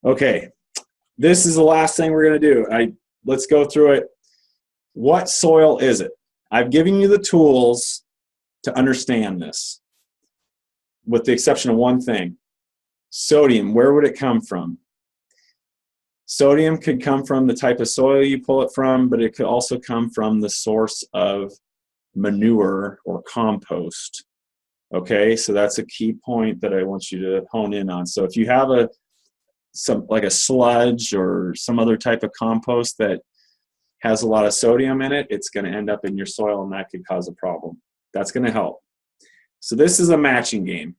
Okay, this is the last thing we're going to do. Let's go through it. What soil is it? I've given you the tools to understand this, with the exception of one thing. Sodium, where would it come from? Sodium could come from the type of soil you pull it from, but it could also come from the source of manure or compost. Okay, so that's a key point that I want you to hone in on. So if you have like a sludge or some other type of compost that has a lot of sodium in it, it's going to end up in your soil, and that could cause a problem. That's going to help. So this is a matching game.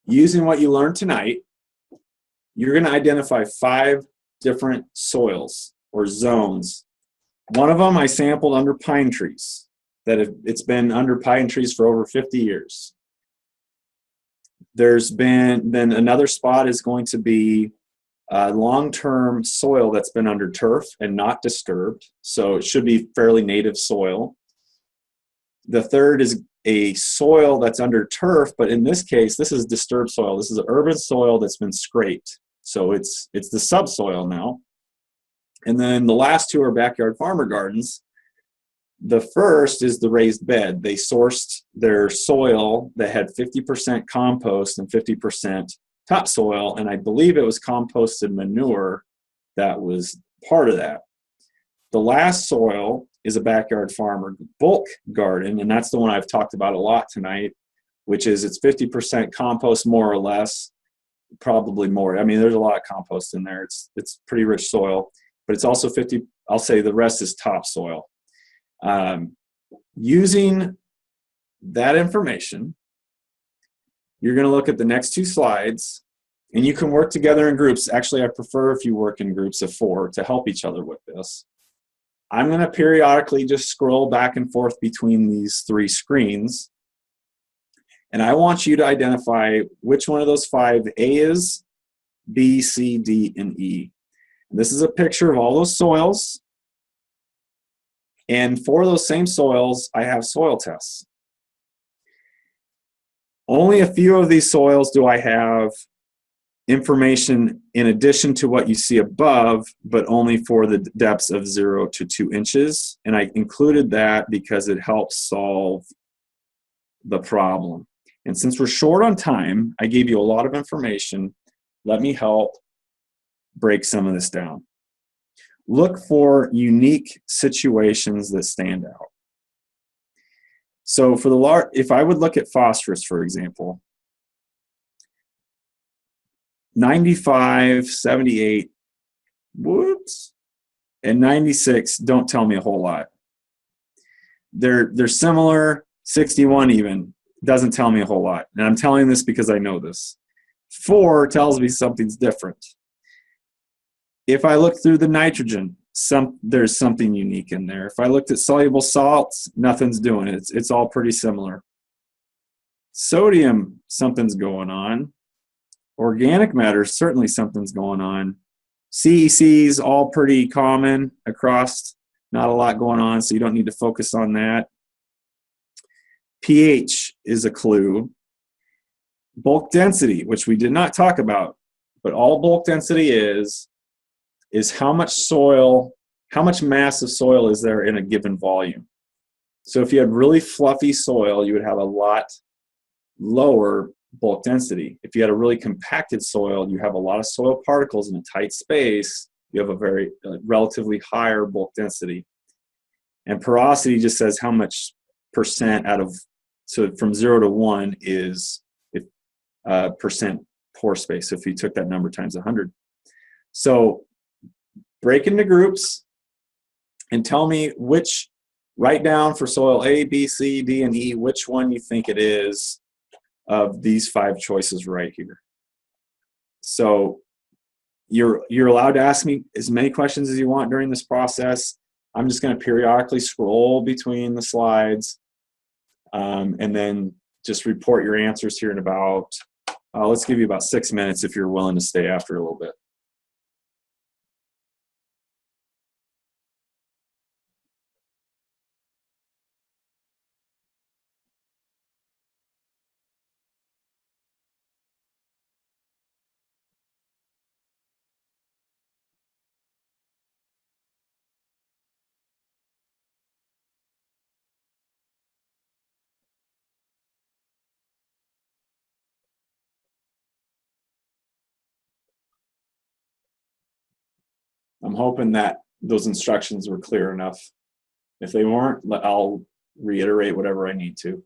Using what you learned tonight, you're going to identify 5 different soils or zones. One of them I sampled under pine trees. It's been under pine trees for over 50 years. There's been another spot is going to be long-term soil that's been under turf and not disturbed, so it should be fairly native soil. The third is a soil that's under turf, but in this case, this is disturbed soil. This is an urban soil that's been scraped, so it's the subsoil now. And then the last 2 are backyard farmer gardens. The first is the raised bed. They sourced their soil that had 50% compost and 50% topsoil, and I believe it was composted manure that was part of that. The last soil is a backyard farmer bulk garden, and that's the one I've talked about a lot tonight, which is it's 50% compost more or less, probably more. I mean, there's a lot of compost in there. It's pretty rich soil, but it's also 50, I'll say the rest is topsoil. Using that information, you're going to look at the next 2 slides, and you can work together in groups. Actually, I prefer if you work in groups of 4 to help each other with this. I'm going to periodically just scroll back and forth between these 3 screens, and I want you to identify which one of those 5 A is, B, C, D, and E. And this is a picture of all those soils. And for those same soils, I have soil tests. Only a few of these soils do I have information in addition to what you see above, but only for the depths of 0 to 2 inches. And I included that because it helps solve the problem. And since we're short on time, I gave you a lot of information. Let me help break some of this down. Look for unique situations that stand out. So for if I would look at phosphorus, for example, 95, 78, whoops, and 96 don't tell me a whole lot. They're similar, 61 even, doesn't tell me a whole lot. And I'm telling this because I know this. 4 tells me something's different. If I look through the nitrogen, there's something unique in there. If I looked at soluble salts, nothing's doing it. It's all pretty similar. Sodium, something's going on. Organic matter, certainly something's going on. CECs, all pretty common across, not a lot going on, so you don't need to focus on that. pH is a clue. Bulk density, which we did not talk about, but all bulk density is how much soil, how much mass of soil is there in a given volume. So if you had really fluffy soil, you would have a lot lower bulk density. If you had a really compacted soil, you have a lot of soil particles in a tight space, you have a very relatively higher bulk density. And porosity just says how much percent out of, so from 0 to 1 is percent pore space, if you took that number times 100. So break into groups and tell me write down for soil A, B, C, D, and E, which one you think it is of these 5 choices right here. So you're allowed to ask me as many questions as you want during this process. I'm just going to periodically scroll between the slides and then just report your answers here in about, let's give you about 6 minutes if you're willing to stay after a little bit. I'm hoping that those instructions were clear enough. If they weren't, I'll reiterate whatever I need to.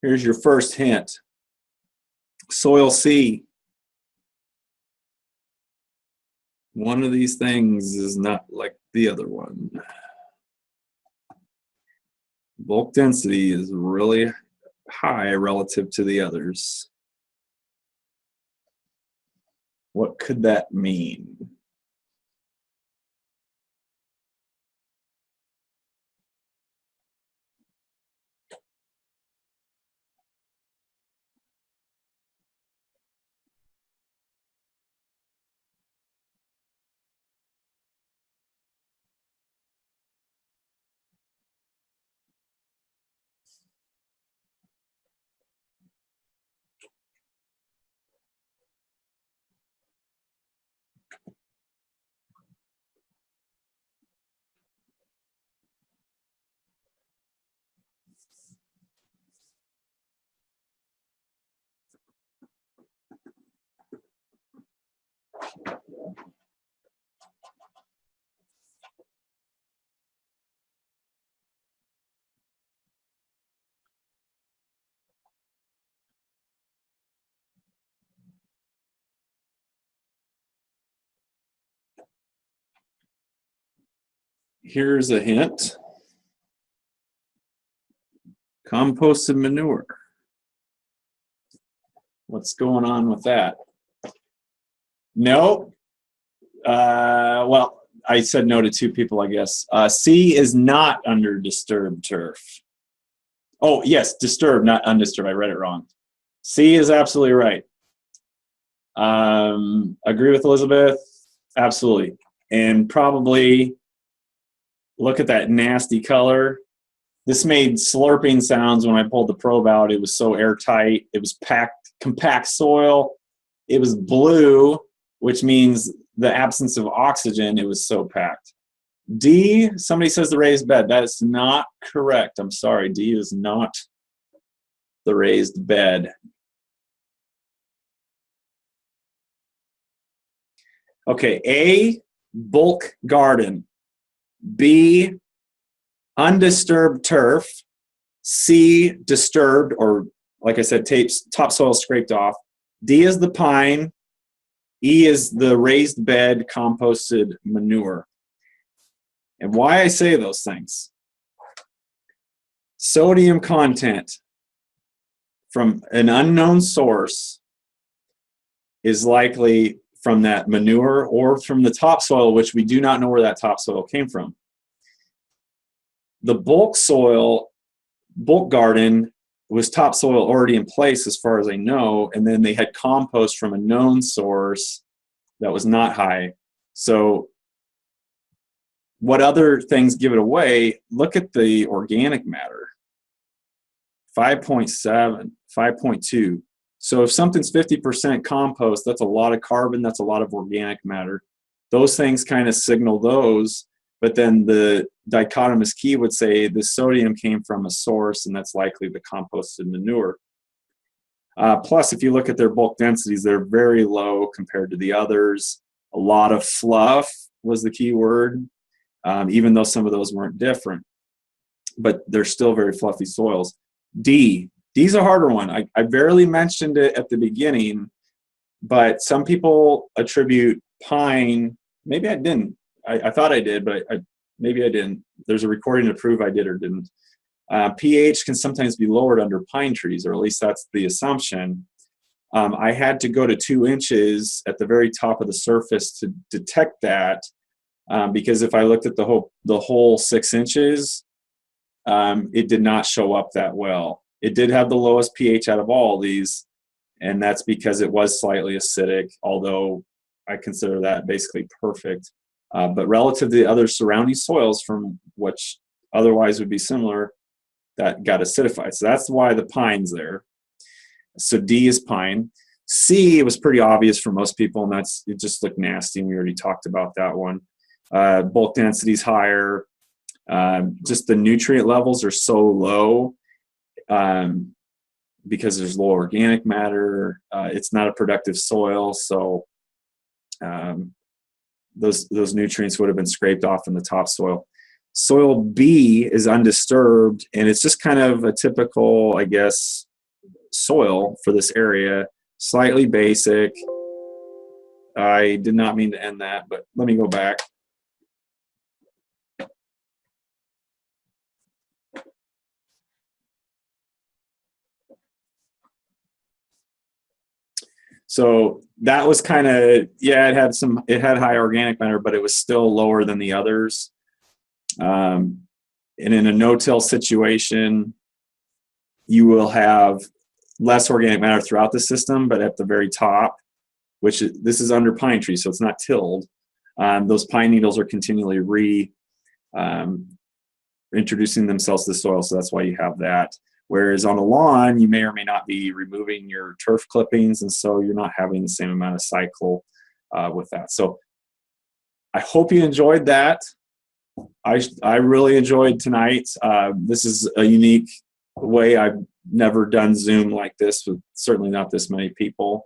Here's your first hint. Soil C. One of these things is not like the other one. Bulk density is really high relative to the others. What could that mean? Here's a hint. Composted manure. What's going on with that? No. Well, I said no to two people, I guess. C is not under disturbed turf. Oh, yes, disturbed, not undisturbed. I read it wrong. C is absolutely right. Agree with Elizabeth? Absolutely. And probably look at that nasty color. This made slurping sounds when I pulled the probe out. It was so airtight. It was packed, compact soil. It was blue, which means the absence of oxygen. It was so packed. D, somebody says the raised bed. That is not correct. I'm sorry. D is not the raised bed. Okay, A, bulk garden. B, undisturbed turf. C, disturbed, or like I said, topsoil scraped off. D is the pine. E is the raised bed composted manure. And why I say those things. Sodium content from an unknown source is likely from that manure or from the topsoil, which we do not know where that topsoil came from. The bulk soil, bulk garden, was topsoil already in place as far as I know, and then they had compost from a known source that was not high. So what other things give it away? Look at the organic matter. 5.7, 5.2. So if something's 50% compost, that's a lot of carbon, that's a lot of organic matter. Those things kind of signal those, but then the dichotomous key would say the sodium came from a source, and that's likely the composted manure. Plus, if you look at their bulk densities, they're very low compared to the others. A lot of fluff was the key word, even though some of those weren't different. But they're still very fluffy soils. D. D's a harder one. I barely mentioned it at the beginning, but some people attribute pine, maybe I didn't. I thought I did, but maybe I didn't. There's a recording to prove I did or didn't. pH can sometimes be lowered under pine trees, or at least that's the assumption. I had to go to 2 inches at the very top of the surface to detect that, because if I looked at the whole 6 inches, it did not show up that well. It did have the lowest pH out of all these, and that's because it was slightly acidic, although I consider that basically perfect. But relative to the other surrounding soils from which otherwise would be similar, that got acidified. So that's why the pine's there. So D is pine. C, it was pretty obvious for most people, and it just looked nasty, and we already talked about that one. Bulk density is higher. Just the nutrient levels are so low because there's low organic matter. It's not a productive soil, so those nutrients would have been scraped off in the topsoil. Soil B is undisturbed, and it's just kind of a typical, I guess, soil for this area. Slightly basic. I did not mean to end that, but let me go back. So that was kind of, yeah, it had high organic matter, but it was still lower than the others. And in a no-till situation, you will have less organic matter throughout the system, but at the very top, this is under pine tree, so it's not tilled. Those pine needles are continually introducing themselves to the soil, so that's why you have that. Whereas on a lawn, you may or may not be removing your turf clippings, and so you're not having the same amount of cycle with that. So I hope you enjoyed that. I really enjoyed tonight. This is a unique way. I've never done Zoom like this with certainly not this many people.